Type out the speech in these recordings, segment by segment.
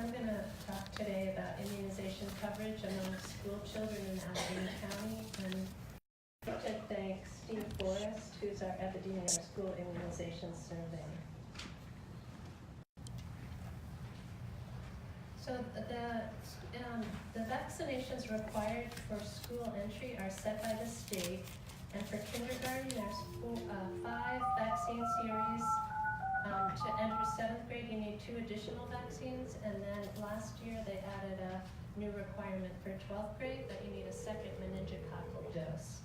I'm going to talk today about immunization coverage among school children in Allegheny County. And I'd like to thank Steve Forrest, who's our epidemiologist, our school immunization survey. So the vaccinations required for school entry are set by the state. And for kindergarten, there's 5 vaccine series. To enter 7th grade, you need 2 additional vaccines, and then last year they added a new requirement for 12th grade that you need a second meningococcal dose.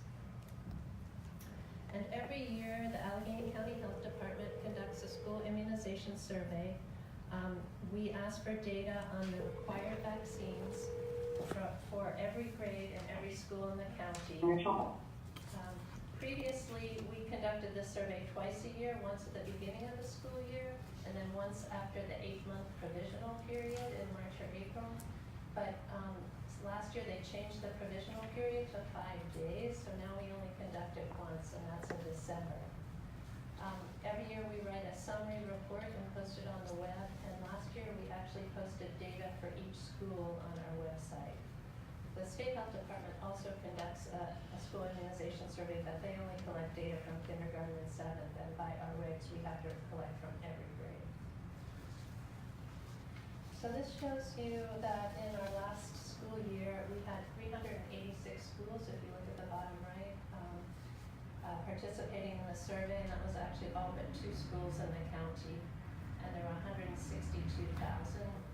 And every year, the Allegheny County Health Department conducts a school immunization survey. We ask for data on the required vaccines for every grade and every school in the county. Previously, we conducted this survey twice a year, once at the beginning of the school year, and then once after the 8-month provisional period in March or April. But last year they changed the provisional period to 5 days, so now we only conduct it once, and that's in December. Every year we write a summary report and post it on the web, and last year we actually posted data for each school on our website. The State Health Department also conducts a school immunization survey, but they only collect data from kindergarten and 7th, and by our regs we have to collect from every grade. So this shows you that in our last school year we had 386 schools, if you look at the bottom right, participating in the survey, and that was actually all but 2 schools in the county. And there were 162,000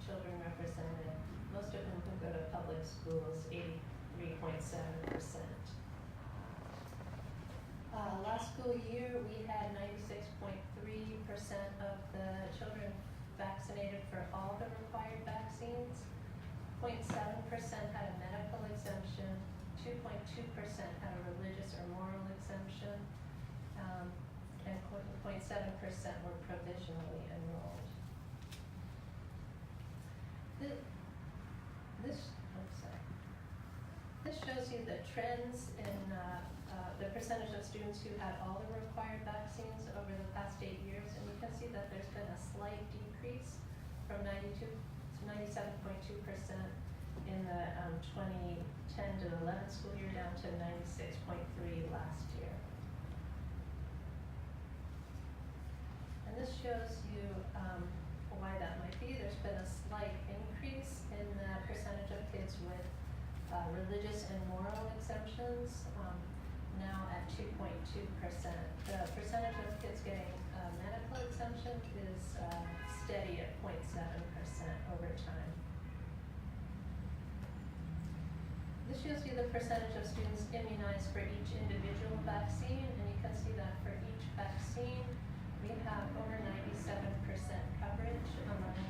children represented, most of them who go to public schools, 83.7%. Last school year, we had 96.3% of the children vaccinated for all the required vaccines. 0.7% had a medical exemption, 2.2% had a religious or moral exemption, and 0.7% were provisionally enrolled. This shows you the trends in the percentage of students who had all the required vaccines over the past 8 years, and you can see that there's been a slight decrease from 92 to 97.2% in the 2010 to 11 school year, down to 96.3 last year. And this shows you why that might be. There's been a slight increase in the percentage of kids with religious and moral exemptions, now at 2.2%. The percentage of kids getting medical exemption is steady at 0.7% over time. This shows you the percentage of students immunized for each individual vaccine, and you can see that for each vaccine, we have over 97% coverage among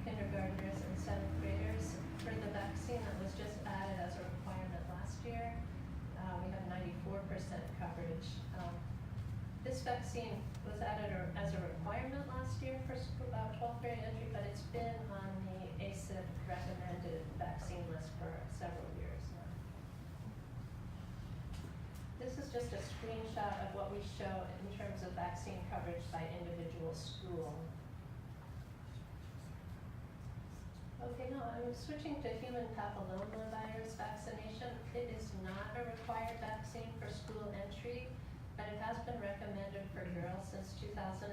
kindergartners and 7th graders. For the vaccine that was just added as a requirement last year, we have 94% coverage. This vaccine was added as a requirement last year for 12th grade entry, but it's been on the ACIP recommended vaccine list for several years now. This is just a screenshot of what we show in terms of vaccine coverage by individual school. Okay, now I'm switching to human papillomavirus vaccination. It is not a required vaccine for school entry, but it has been recommended for girls since 2006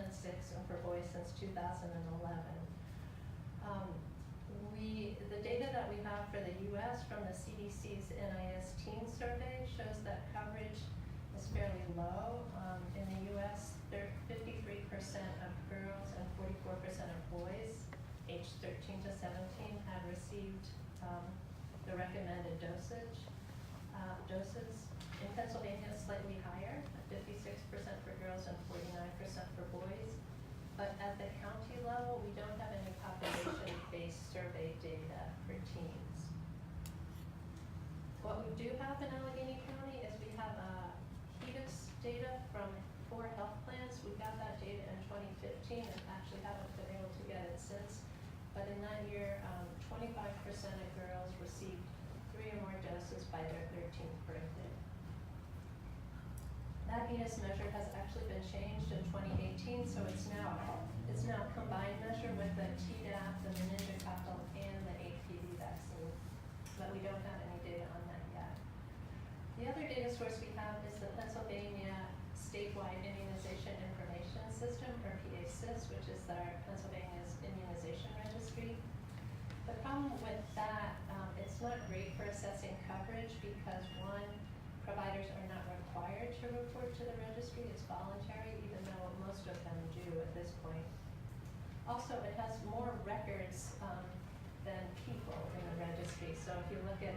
and for boys since 2011. The data that we have for the U.S. from the CDC's NIS teen survey shows that coverage is fairly low. In the U.S., 53% of girls and 44% of boys aged 13 to 17 had received the recommended doses. In Pennsylvania, it's slightly higher, at 56% for girls and 49% for boys. But at the county level, we don't have any population-based survey data for teens. What we do have in Allegheny County is we have HEDIS data from 4 health plans. We got that data in 2015 and actually haven't been able to get it since. But in that year, 25% of girls received 3 or more doses by their 13th birthday. That happiness measure has actually been changed in 2018, so it's now combined measure with the Tdap, the meningococcal, and the HPV vaccine, but we don't have any data on that yet. The other data source we have is the Pennsylvania Statewide Immunization Information System, or PASYS, which is our Pennsylvania's immunization registry. The problem with that, it's not great for assessing coverage because one, providers are not required to report to the registry. It's voluntary, even though most of them do at this point. Also, it has more records than people in the registry. So if you look at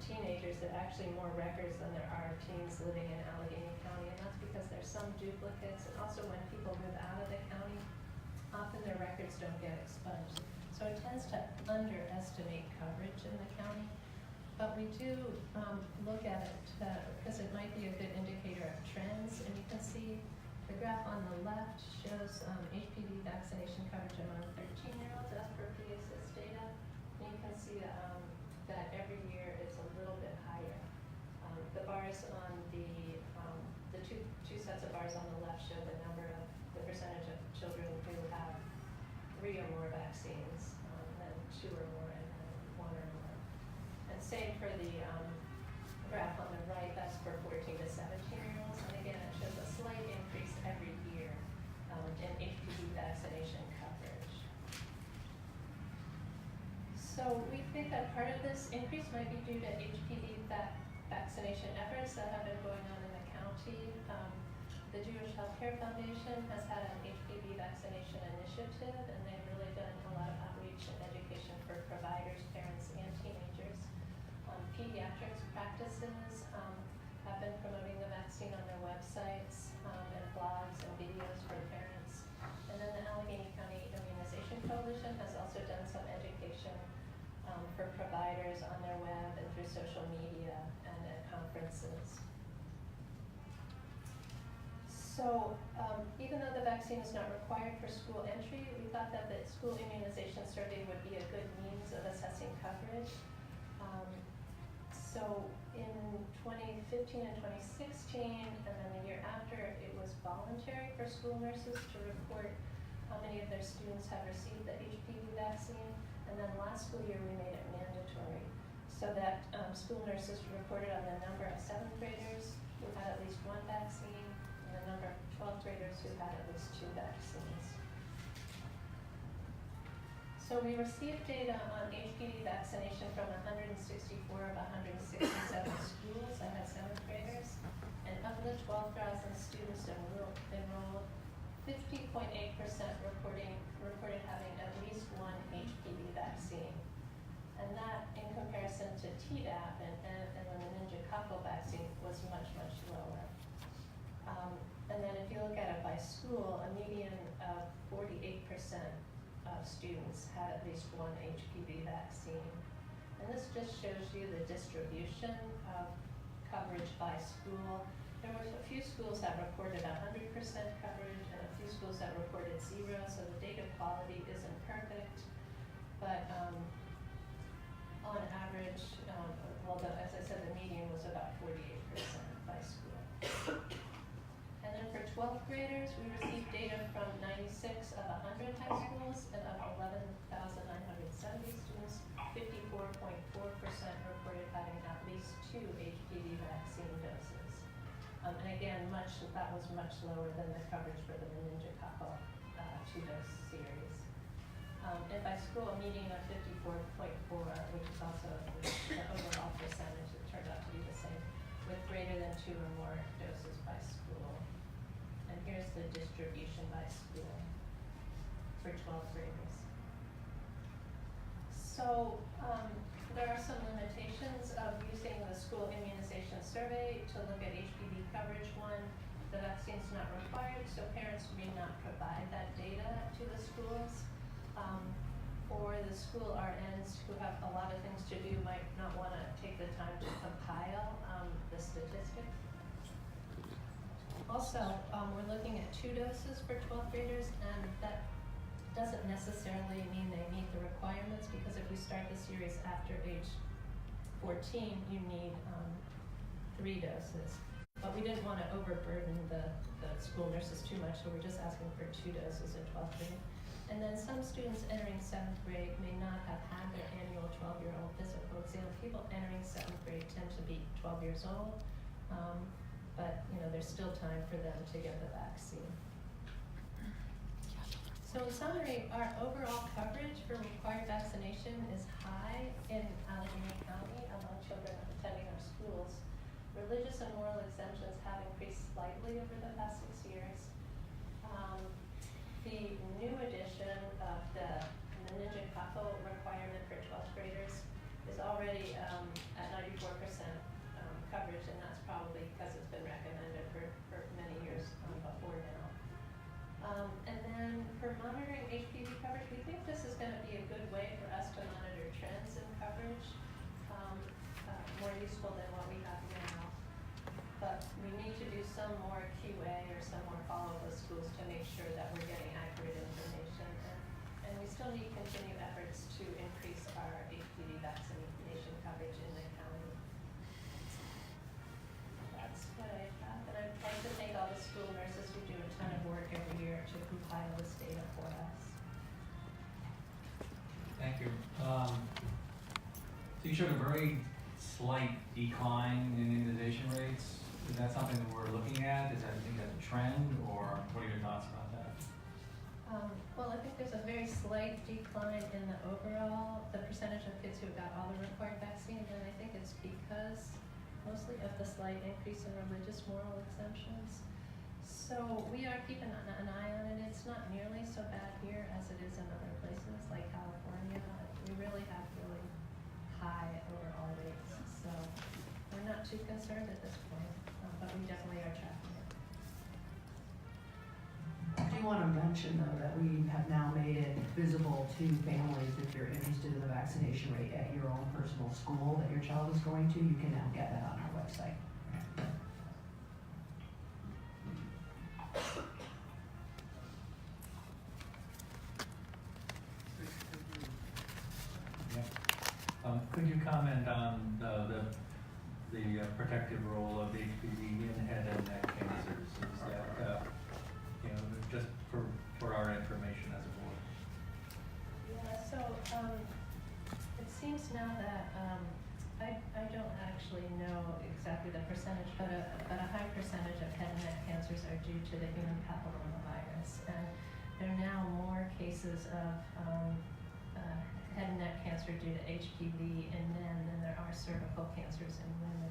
teenagers, there are actually more records than there are teens living in Allegheny County, and that's because there's some duplicates. And also when people move out of the county, often their records don't get expunged. So it tends to underestimate coverage in the county. But we do look at it because it might be a good indicator of trends. And you can see the graph on the left shows HPV vaccination coverage among 13-year-olds as per PASYS data. And you can see that every year it's a little bit higher. The bars on the two sets of bars on the left show the percentage of children who have 3 or more vaccines, then 2 or more, and then 1 or more. And same for the graph on the right, that's for 14 to 17-year-olds. And again, it shows a slight increase every year in HPV vaccination coverage. So we think that part of this increase might be due to HPV vaccination efforts that have been going on in the county. The Jewish Healthcare Foundation has had an HPV vaccination initiative, and they've really done a lot of outreach and education for providers, parents, and teenagers. Pediatrics practices have been promoting the vaccine on their websites and blogs and videos for parents. And then the Allegheny County Immunization Coalition has also done some education for providers on their web and through social media and at conferences. So even though the vaccine is not required for school entry, we thought that the school immunization survey would be a good means of assessing coverage. So in 2015 and 2016, and then the year after, it was voluntary for school nurses to report how many of their students have received the HPV vaccine. And then last school year, we made it mandatory so that school nurses reported on the number of 7th graders who had at least 1 vaccine, and the number of 12th graders who had at least 2 vaccines. So we received data on HPV vaccination from 164 of 167 schools that had 7th graders, and of the 12,000 students enrolled, 50.8% reported having at least 1 HPV vaccine. And that, in comparison to Tdap and the meningococcal vaccine, was much, much lower. And then if you look at it by school, a median of 48% of students had at least 1 HPV vaccine. And this just shows you the distribution of coverage by school. There were a few schools that reported 100% coverage and a few schools that reported 0, so the data quality isn't perfect. But on average, as I said, the median was about 48% by school. And then for 12th graders, we received data from 96 of 100 high schools, and of 11,970 students, 54.4% reported having at least 2 HPV vaccine doses. And again, that was much lower than the coverage for the meningococcal 2-dose series. And by school, a median of 54.4, which is also the overall percentage. It turned out to be the same, with greater than 2 or more doses by school. And here's the distribution by school for 12th graders. So there are some limitations of using the school immunization survey to look at HPV coverage. One, the vaccine's not required, so parents may not provide that data to the schools. Or the school RNs who have a lot of things to do might not want to take the time to compile the statistics. Also, we're looking at 2 doses for 12th graders, and that doesn't necessarily mean they meet the requirements, because if you start the series after age 14, you need 3 doses. But we didn't want to overburden the school nurses too much, so we're just asking for 2 doses in 12th grade. And then some students entering 7th grade may not have had their annual 12-year-old physical exam. People entering 7th grade tend to be 12 years old, but there's still time for them to get the vaccine. So in summary, our overall coverage for required vaccination is high in Allegheny County among children attending our schools. Religious and moral exemptions have increased slightly over the past 6 years. The new addition of the meningococcal requirement for 12th graders is already at 94% coverage, and that's probably because it's been recommended for many years before now. And then for monitoring HPV coverage, we think this is going to be a good way for us to monitor trends in coverage, more useful than what we have now. But we need to do some more QA or some more follow-up with schools to make sure that we're getting accurate information. And we still need continued efforts to increase our HPV vaccination coverage in the county. That's what I have. And I'd like to thank all the school nurses who do a ton of work every year to compile this data for us. Thank you. So you showed a very slight decline in immunization rates. Is that something that we're looking at? Is that, you think that's a trend, or what are your thoughts about that? Well, I think there's a very slight decline in the percentage of kids who got all the required vaccines, and I think it's because mostly of the slight increase in religious moral exemptions. So we are keeping an eye on it. It's not nearly so bad here as it is in other places like California. We really have really high overall rates, so we're not too concerned at this point, but we definitely are tracking it. I do want to mention, though, that we have now made it visible to families if you're interested in the vaccination rate at your own personal school that your child is going to. You can now get that on our website. Could you comment on the protective role of HPV in head and neck cancers? Is that just for our information as a board? Yeah. So it seems now that I don't actually know exactly the percentage, but a high percentage of head and neck cancers are due to the human papillomavirus, and there are now more cases of head and neck cancer due to HPV in men than there are cervical cancers in women.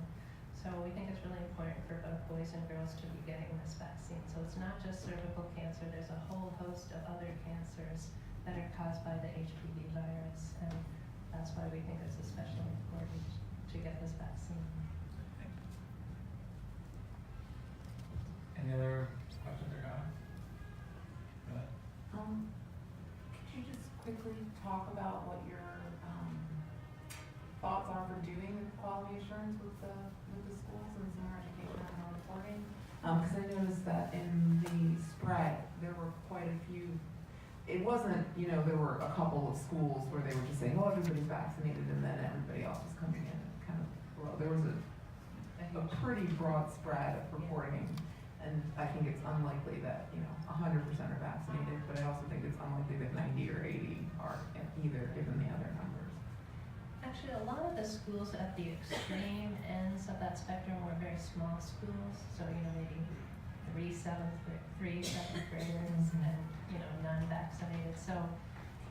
So we think it's really important for both boys and girls to be getting this vaccine. So it's not just cervical cancer, there's a whole host of other cancers that are caused by the HPV virus, and that's why we think it's especially important to get this vaccine. Any other questions or comments? Go ahead. Could you just quickly talk about what your thoughts are for doing quality assurance with the schools and senior education and reporting? Because I noticed that in the spread there were quite a few. It wasn't, there were a couple of schools where they were just saying, oh, everybody's vaccinated, and then everybody else was coming in. There was a pretty broad spread of reporting. And I think it's unlikely that 100% are vaccinated, but I also think it's unlikely that 90 or 80 are either, given the other numbers. Actually, a lot of the schools at the extreme ends of that spectrum were very small schools, so maybe three seventh graders and non-vaccinated. So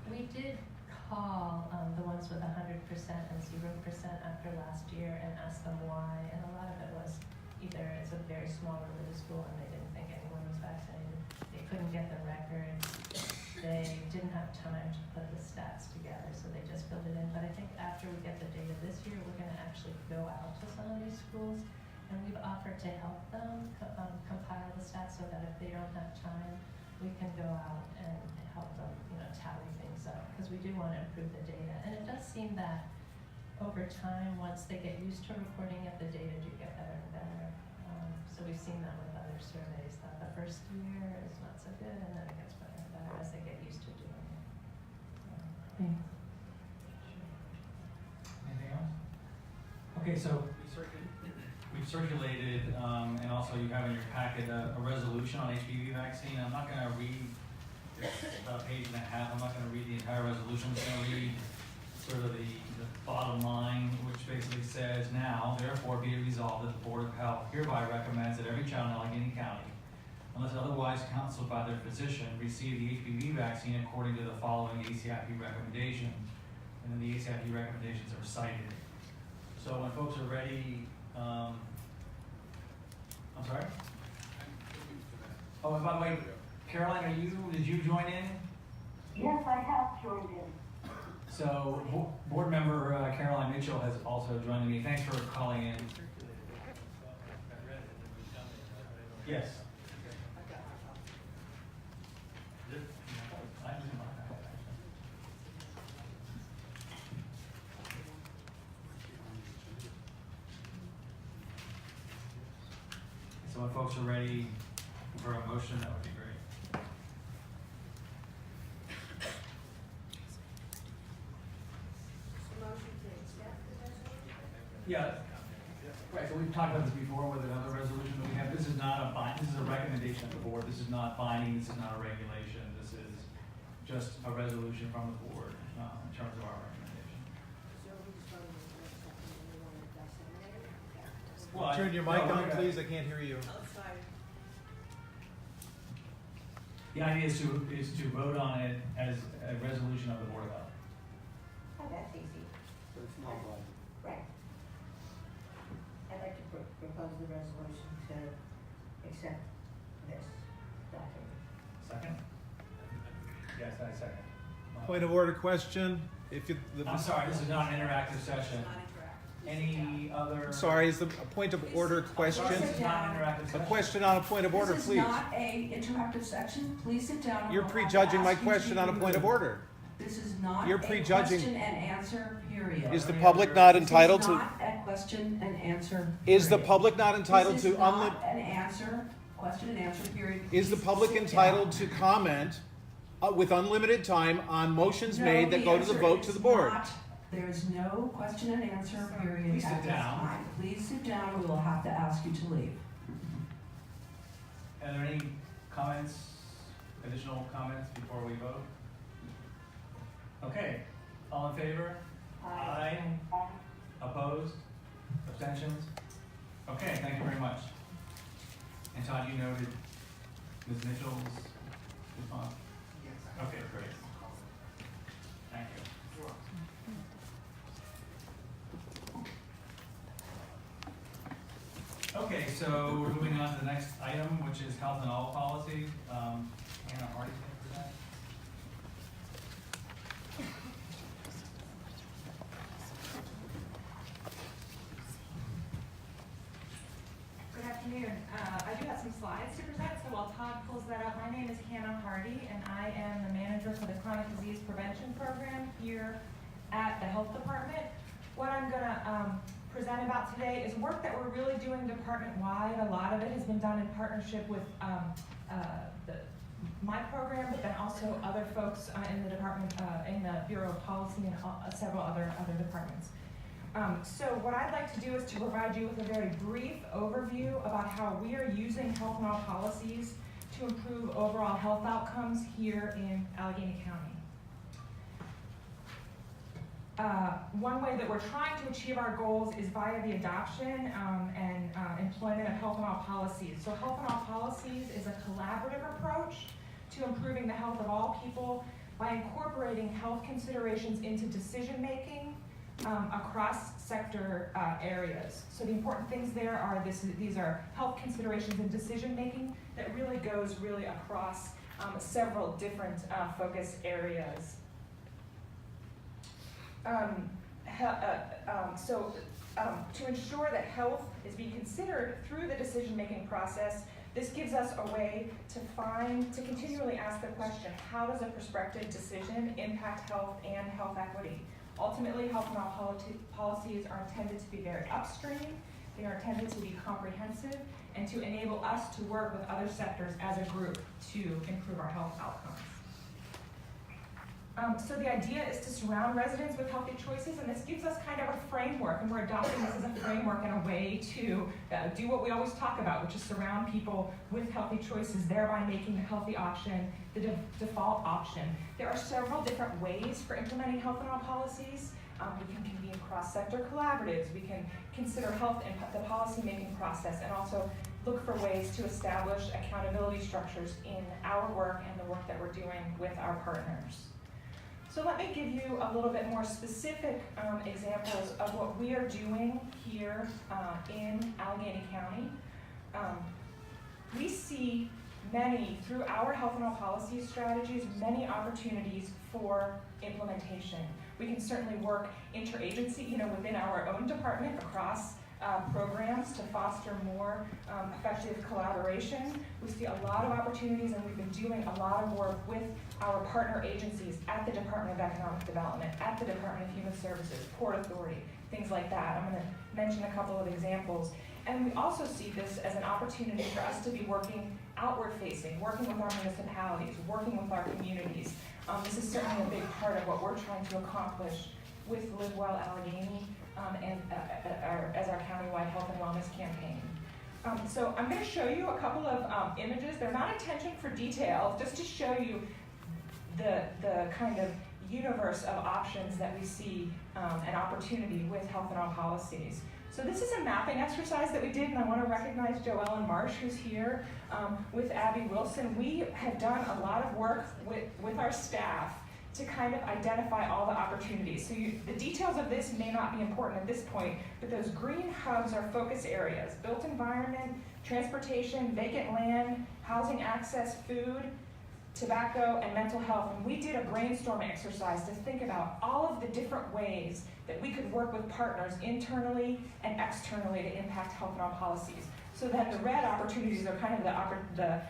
we did call the ones with 100% and 0% after last year and ask them why, and a lot of it was either it's a very small religious school and they didn't think anyone was vaccinated, they couldn't get the records, they didn't have time to put the stats together, so they just filled it in. But I think after we get the data this year, we're going to actually go out to some of these schools, and we've offered to help them compile the stats so that if they don't have time, we can go out and help them tally things up, because we do want to improve the data. And it does seem that over time, once they get used to recording it, the data do get better and better. So we've seen that with other surveys, that the first year is not so good, and then it gets better and better as they get used to doing it. Thanks. Anything else? Okay, so we've circulated, and also you have in your packet a resolution on HPV vaccine. I'm not gonna read, it's about a page and a half, I'm not gonna read the entire resolution, I'm just gonna read sort of the bottom line, which basically says, now, therefore be it resolved that the Board of Health hereby recommends that every child in Allegheny County, unless otherwise counseled by their physician, receive the HPV vaccine according to the following ACIP recommendations. And then the ACIP recommendations are cited. So when folks are ready, I'm sorry? Oh, and by the way, Caroline, did you join in? Yes, I have joined in. So, board member Caroline Mitchell has also joined me. Thanks for calling in. Yes. So when folks are ready for a motion, that would be great. Yeah, right, so we've talked about this before with another resolution that we have. This is not this is a recommendation of the board. This is not binding, this is not a regulation. This is just a resolution from the board in terms of our recommendation. Well, Turn your mic on, please, I can't hear you. The idea is to vote on it as a resolution of the Board of Health. Oh, that's easy. So it's not binding. Right. I'd like to propose the resolution to accept this document. Second? Yes, I second. Point of order question, if you, I'm sorry, this is not an interactive session. Any other? sorry, is the, a point of order question? Sorry, this is not an interactive A session. question on a point of order, This is please. not a interactive section, please sit down. and You're we'll have to prejudging my ask you to question on a point of move. order. This is not You're a prejudging- question and answer period. Is the public not entitled This to, is not a question and answer is the period. public not entitled This to is not an answer, question and answer period. is the Please public sit entitled down. to comment with unlimited time on motions No, made that go to the answer vote to is the board? not. There is no question and answer period Please sit at this down. time. Please sit down, we will have to ask you to leave. Are there any comments, additional comments before we vote? Okay, all in favor? Aye. Opposed? Abstentions? Okay, thank you very much. And Todd, you noted Ms. Mitchell's response? Yes. Okay, great. Thank you. Okay, so we're moving on to the next item, which is health and all policy. Hannah Hardy, for that. Good afternoon. I do have some slides to present, so while Todd pulls that up, my name is Hannah Hardy, and I am the manager for the Chronic Disease Prevention Program here at the Health Department. What I'm gonna present about today is work that we're really doing department-wide. A lot of it has been done in partnership with my program, but then also other folks in the department, in the Bureau of Policy and several other departments. So what I'd like to do is to provide you with a very brief overview about how we are using health and all policies to improve overall health outcomes here in Allegheny County. One way that we're trying to achieve our goals is via the adoption and employment of health and all policies. So health and all policies is a collaborative approach to improving the health of all people by incorporating health considerations into decision-making across sector areas. So the important things there are these are health considerations in decision-making that really goes across several different focus areas. To ensure that health is being considered through the decision-making process, this gives us a way to continually ask the question, how does a prospective decision impact health and health equity? Ultimately, health and all policies are intended to be very upstream, they are intended to be comprehensive, and to enable us to work with other sectors as a group to improve our health outcomes. So the idea is to surround residents with healthy choices, and this gives us kind of a framework, and we're adopting this as a framework and a way to do what we always talk about, which is surround people with healthy choices, thereby making the healthy option the default option. There are several different ways for implementing health and health policies. We can convene cross-sector collaboratives. We can consider health in the policy-making process, and also look for ways to establish accountability structures in our work and the work that we're doing with our partners. So let me give you a little bit more specific examples of what we are doing here in Allegheny County. We see through our health and health policy strategies, many opportunities for implementation. We can certainly work interagency, within our own department across programs to foster more effective collaboration. We see a lot of opportunities, and we've been doing a lot of work with our partner agencies at the Department of Economic Development, at the Department of Human Services, Port Authority, things like that. I'm going to mention a couple of examples. And we also see this as an opportunity for us to be working outward facing, working with our municipalities, working with our communities. This is certainly a big part of what we're trying to accomplish with Live Well Allegheny and as our countywide health and wellness campaign. So I'm going to show you a couple of images. They're not intended for detail, just to show you the kind of universe of options that we see an opportunity with health and all policies. So this is a mapping exercise that we did, and I want to recognize Joellen Marsh, who's here with Abby Wilson. We have done a lot of work with our staff to kind of identify all the opportunities. So the details of this may not be important at this point, but those green hubs are focus areas: built environment, transportation, vacant land, housing access, food, tobacco, and mental health. And we did a brainstorming exercise to think about all of the different ways that we could work with partners internally and externally to impact health and all policies. So then the red opportunities are kind of the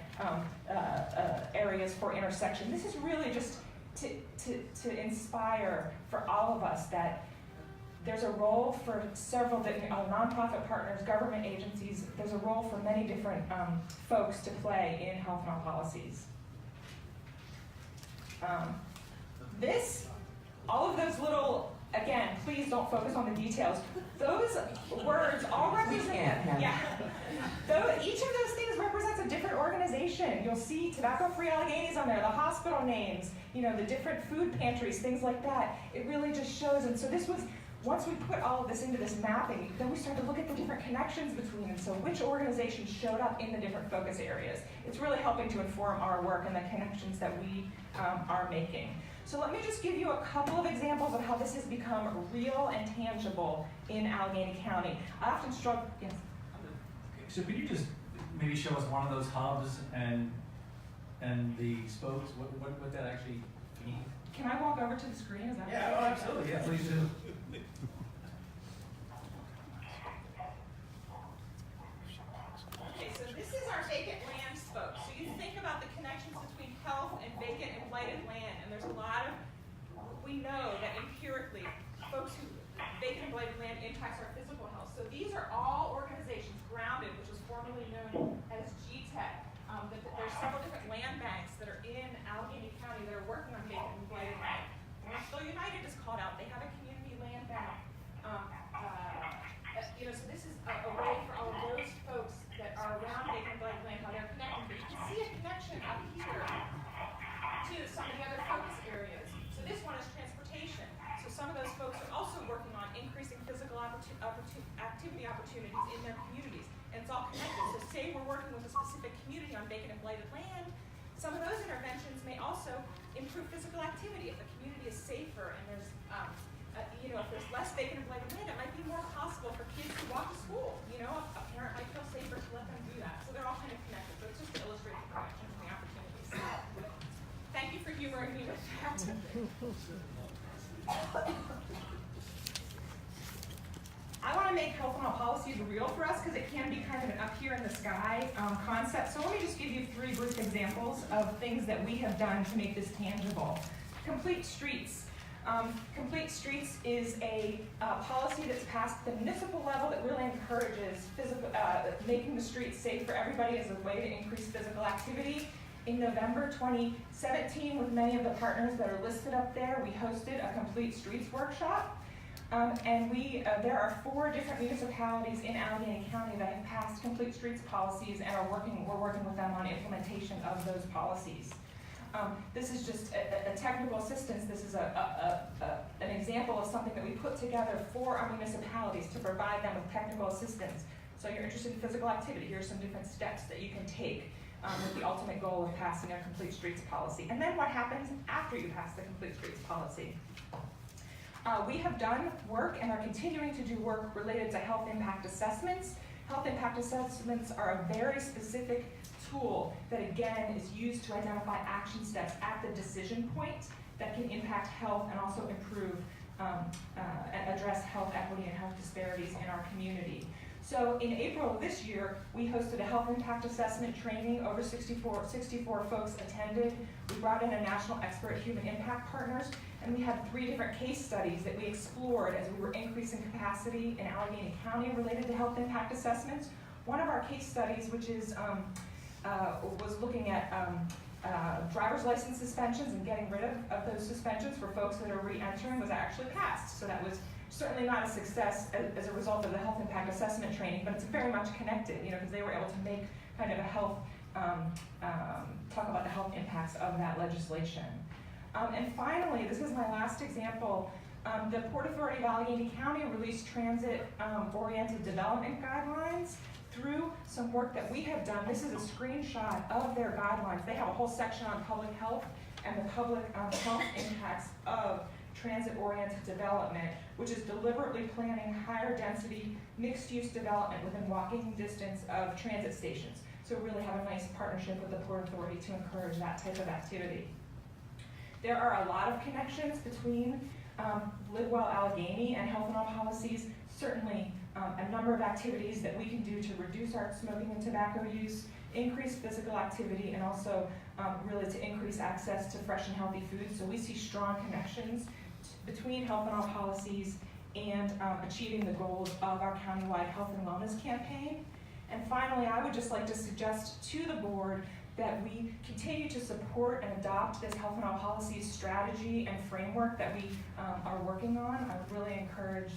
areas for intersection. This is really just to inspire for all of us that there's a role for several nonprofit partners, government agencies. There's a role for many different folks to play in health and all policies. All of those little, again, please don't focus on the details. Those words all represent, each of those things represents a different organization. You'll see Tobacco-Free Alleghenies on there, the hospital names, the different food pantries, things like that. It really just shows, and so this was, once we put all of this into this mapping, then we started to look at the different connections between them. So which organizations showed up in the different focus areas. It's really helping to inform our work and the connections that we are making. So let me just give you a couple of examples of how this has become real and tangible in Allegheny County. I often struggle, yes? So could you just maybe show us one of those hubs and the spokes, what that actually means? Can I walk over to the screen? Is that Yeah, oh, absolutely, yeah, please do. Okay, so this is our vacant land spoke. So you think about the connections between health and vacant and blighted land, and there's a lot of, we know that empirically, vacant and blighted land impacts our physical health. So these are all organizations, Grounded, which was formerly known as GTEC. There's several different land banks that are in Allegheny County that are working on vacant and blighted land. Still United is called out. They have a community land bank. So this is a way for all of those folks that are around vacant and blighted land, how they're connected. But you can see a connection up here to some of the other focus areas. So this one is transportation. So some of those folks are also working on increasing physical activity opportunities in their communities. And it's all connected. So say we're working with a specific community on vacant and blighted land, some of those interventions may also improve physical activity. If the community is safer and there's, if there's less vacant and blighted land, it might be more possible for kids to walk to school. A parent might feel safer to let them do that. So they're all kind of connected. So it's just to illustrate the connections and the opportunities. Thank you for humoring me with that. I want to make health and all policies real for us because it can be kind of an up here in the sky concept. So let me just give you 3 brief examples of things that we have done to make this tangible. Complete Streets. Complete Streets is a policy that's passed at the municipal level that really encourages making the streets safe for everybody as a way to increase physical activity. In November 2017, with many of the partners that are listed up there, we hosted a Complete Streets workshop. And there are 4 different municipalities in Allegheny County that have passed Complete Streets policies and we're working with them on implementation of those policies. This is just a technical assistance. This is an example of something that we put together for our municipalities to provide them with technical assistance. So you're interested in physical activity, here are some different steps that you can take with the ultimate goal of passing a Complete Streets policy. And then what happens after you pass the Complete Streets policy? We have done work and are continuing to do work related to health impact assessments. Health impact assessments are a very specific tool that again is used to identify action steps at the decision point that can impact health and also improve and address health equity and health disparities in our community. So in April of this year, we hosted a health impact assessment training. Over 64 folks attended. We brought in a national expert human impact partners, and we had 3 different case studies that we explored as we were increasing capacity in Allegheny County related to health impact assessments. One of our case studies, which is was looking at driver's license suspensions and getting rid of those suspensions for folks that are re-entering, was actually passed. So that was certainly not a success as a result of the health impact assessment training, but it's very much connected, because they were able to make kind of a health, talk about the health impacts of that legislation. And finally, this is my last example. The Port Authority of Allegheny County released transit-oriented development guidelines through some work that we have done. This is a screenshot of their guidelines. They have a whole section on public health and the public health impacts of transit-oriented development, which is deliberately planning higher density mixed-use development within walking distance of transit stations. So we really have a nice partnership with the Port Authority to encourage that type of activity. There are a lot of connections between Live Well Allegheny and health and all policies. Certainly a number of activities that we can do to reduce our smoking and tobacco use, increase physical activity, and also really to increase access to fresh and healthy foods. So we see strong connections between health and all policies and achieving the goals of our countywide health and wellness campaign. And finally, I would just like to suggest to the board that we continue to support and adopt this health and all policies strategy and framework that we are working on. I would really encourage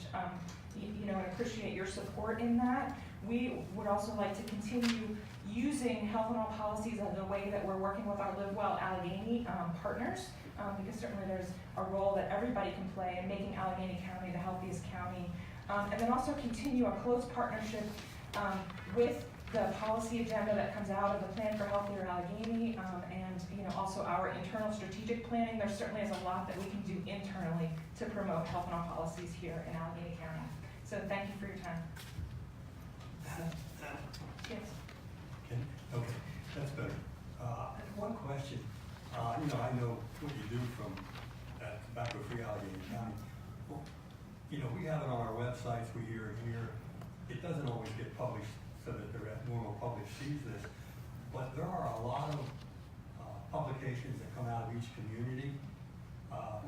and appreciate your support in that. We would also like to continue using health and all policies as a way that we're working with our Live Well Allegheny partners, because certainly there's a role that everybody can play in making Allegheny County the healthiest county. And then also continue a close partnership with the policy agenda that comes out of the Plan for Healthier Allegheny, and also our internal strategic planning. There certainly is a lot that we can do internally to promote health and all policies here in Allegheny County. So thank you for your time. Yes. Okay, that's better. One question. I know what you do from Tobacco Free Allegheny County. Well, we have it on our websites. We hear it here. It doesn't always get published so that the normal public sees this, but there are a lot of publications that come out of each community,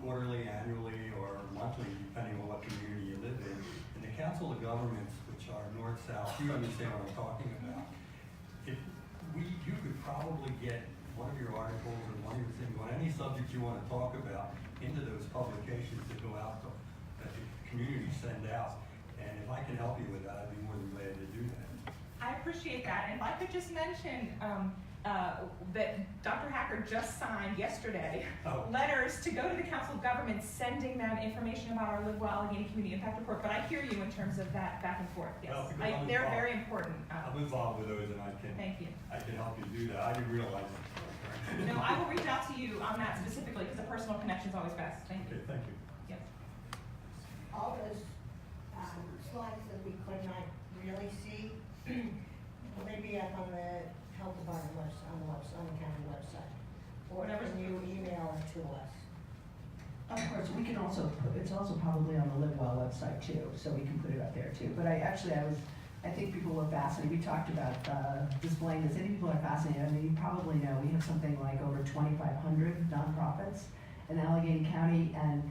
quarterly, annually, or monthly, depending on what community you live in. And the Council of Governments, which are north-south, you understand what I'm talking about. You could probably get one of your articles or one of your things on any subject you want to talk about into those publications that go out that the community send out. And if I can help you with that, I'd be more than glad to do that. I appreciate that. And if I could just mention that Dr. Hacker just signed yesterday letters to go to the Council of Governments, sending them information about our Live Well Allegheny Community Impact Report. But I hear you in terms of that back and forth. Yes, Well, they're very important. I'm involved with those, and Thank you. I can help you do that. I didn't realize it. No, I will reach out to you on that specifically because a personal connection is always best. Thank you. Okay, thank you. Yes. All those slides that we could not really see, will they be up on the health department website, on the county website? Or can you email it to us? Of course, we can also it's also probably on the Live Well website too, so we can put it up there too. But I think people were fascinated. We talked about displaying this. I think people are fascinated. I mean, you probably know we have something like over 2,500 nonprofits in Allegheny County, and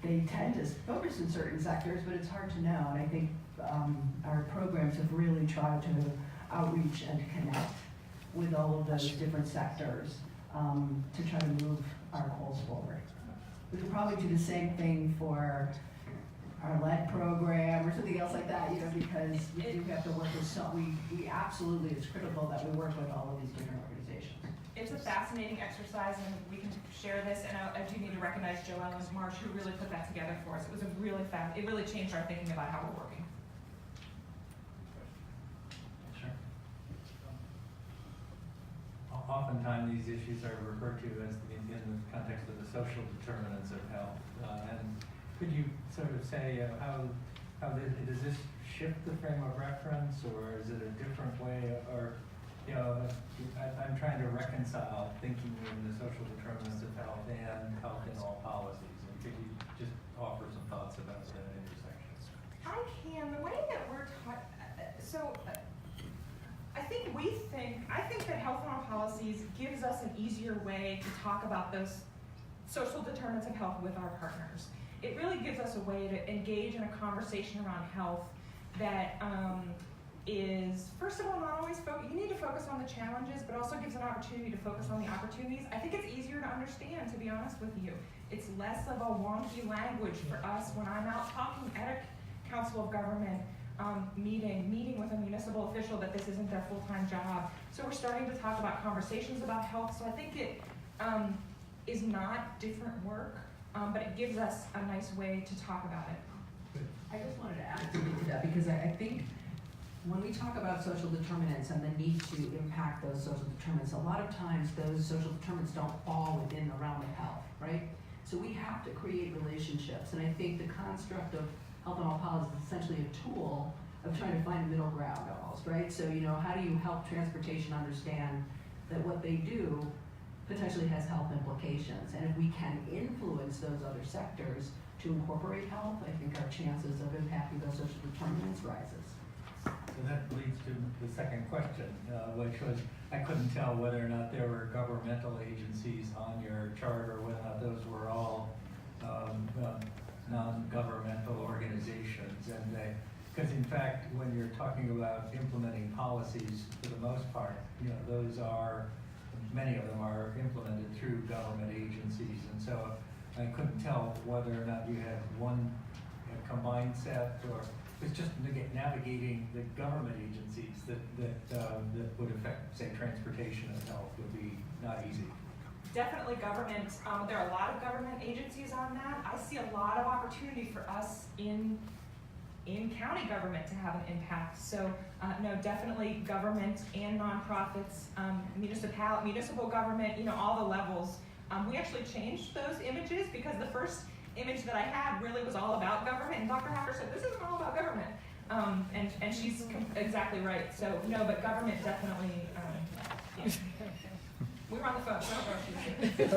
they tend to focus in certain sectors, but it's hard to know. And I think our programs have really tried to outreach and connect with all of those different sectors to try to move our goals forward. We could probably do the same thing for our lead program or something else like that, you know, because we do have to work with we absolutely, it's critical that we work with all of these different organizations. It's a fascinating exercise, and we can share this, and I do need to recognize Joelle and Marsh, who really put that together for us. It was it really changed our thinking about how we're working. Sure. Oftentimes, these issues are referred to as in the context of the social determinants of health. And could you sort of say does this shift the frame of reference, or is it a different way, or, you know, I'm trying to reconcile thinking in the social determinants of health and health in all policies. And could you just offer some thoughts about that intersection? I can. The way that we're taught, I think that health and all policies gives us an easier way to talk about those social determinants of health with our partners. It really gives us a way to engage in a conversation around health that is, first of all, not always you need to focus on the challenges, but also gives an opportunity to focus on the opportunities. I think it's easier to understand, to be honest with you. It's less of a wonky language for us when I'm out talking at a council of government meeting with a municipal official that this isn't their full-time job. So we're starting to talk about conversations about health. So I think it is not different work, but it gives us a nice way to talk about it. I just wanted to add something to that, because I think when we talk about social determinants and the need to impact those social determinants, a lot of times those social determinants don't fall within the realm of health, right? So we have to create relationships, and I think the construct of health and all policies is essentially a tool of trying to find a middle ground almost, right? So, you know, how do you help transportation understand that what they do potentially has health implications? And if we can influence those other sectors to incorporate health, I think our chances of impacting those social determinants rises. So that leads to the second question, which was, I couldn't tell whether or not there were governmental agencies on your chart, or whether or not those were all non-governmental organizations. And because in fact, when you're talking about implementing policies, for the most part, you know, many of them are implemented through government agencies. And so I couldn't tell whether or not you had one combined set, or it's just navigating the government agencies that would affect, say, transportation and health would be not easy. Definitely government. There are a lot of government agencies on that. I see a lot of opportunity for us in county government to have an impact. So no, definitely government and nonprofits, municipal government, you know, all the levels. We actually changed those images because the first image that I had really was all about government, and Dr. Hacker said, this isn't all about government. And she's exactly right. So no, but government definitely, yeah. We were on the phone, so I don't know if she's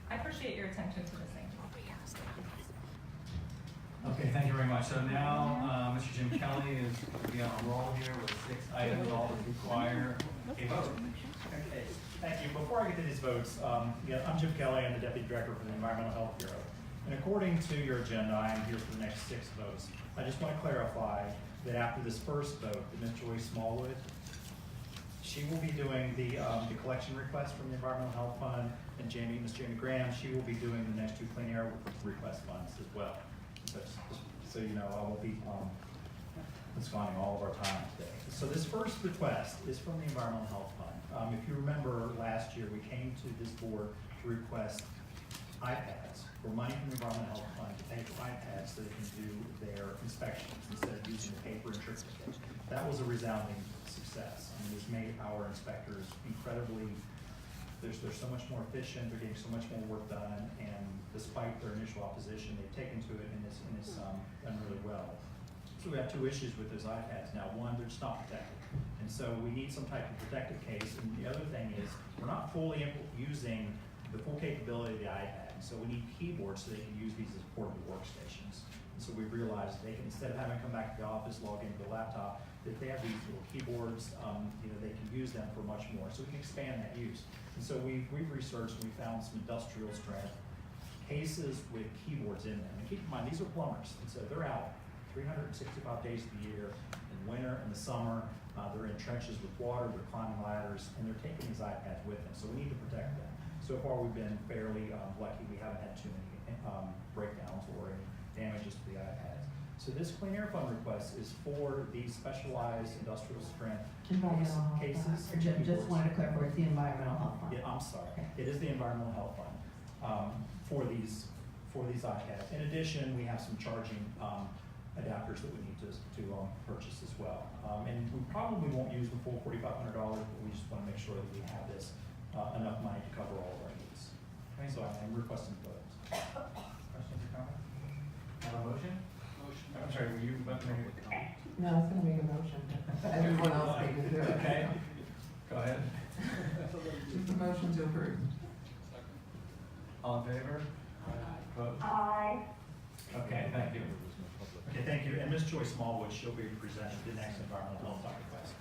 I appreciate your attention to this thing. Okay, thank you very much. So now, Mr. Jim Kelly is going to be on a roll here with 6 items, all that require a vote. Okay, thank you. Before I get to these votes, I'm Jim Kelly. I'm the Deputy Director for the Environmental Health Bureau. And according to your agenda, I am here for the next 6 votes. I just want to clarify that after this first vote, that Ms. Joyce Smallwood, she will be doing the collection request from the Environmental Health Fund, and Ms. Jamie Graham, she will be doing the next 2 clean air request funds as well. So you know, I will be responding all of our time today. So this first request is from the Environmental Health Fund. If you remember last year, we came to this board to request iPads, for money from the Environmental Health Fund to pay for iPads so they can do their inspections instead of using the paper and triplicate. That was a resounding success. I mean, it's made our inspectors incredibly, they're so much more efficient, they're getting so much more work done, and despite their initial opposition, they've taken to it and it's done really well. So we have 2 issues with those iPads. Now, one, they're just not protected. And so we need some type of protective case. And the other thing is, we're not fully using the full capability of the iPad. So we need keyboards so they can use these as portable workstations. And so we realized they can, instead of having to come back to the office, log into the laptop, that they have these little keyboards, they can use them for much more. So we can expand that use. And so we've researched and we found some industrial strength cases with keyboards in them. And keep in mind, these are plumbers, and so they're out 365 days of the year, in winter, in the summer. They're in trenches with water, they're climbing ladders, and they're taking these iPads with them, so we need to protect them. So far, we've been fairly lucky. We haven't had too many breakdowns or any damages to the iPads. So this Clean Air Fund request is for these specialized industrial strength Environmental health cases. fund. Just wanted to clarify, it's the environmental health fund. Yeah, I'm sorry. It is the Environmental Health Fund for these iPads. In addition, we have some charging adapters that we need to purchase as well. And we probably won't use the full $4,500, but we just want to make sure that we have this enough money to cover all of our needs. Okay, so I'm requesting votes. Questions or comments? Have a motion? I'm sorry, were you about to make a comment? No, I was gonna make a motion. Everyone else make it do it. Okay, go ahead. Just a motion to approve. All in favor? Opposed? Aye. Okay, thank you. Okay, thank you. And Ms. Joy Smallwood, she'll be presenting the next environmental health request.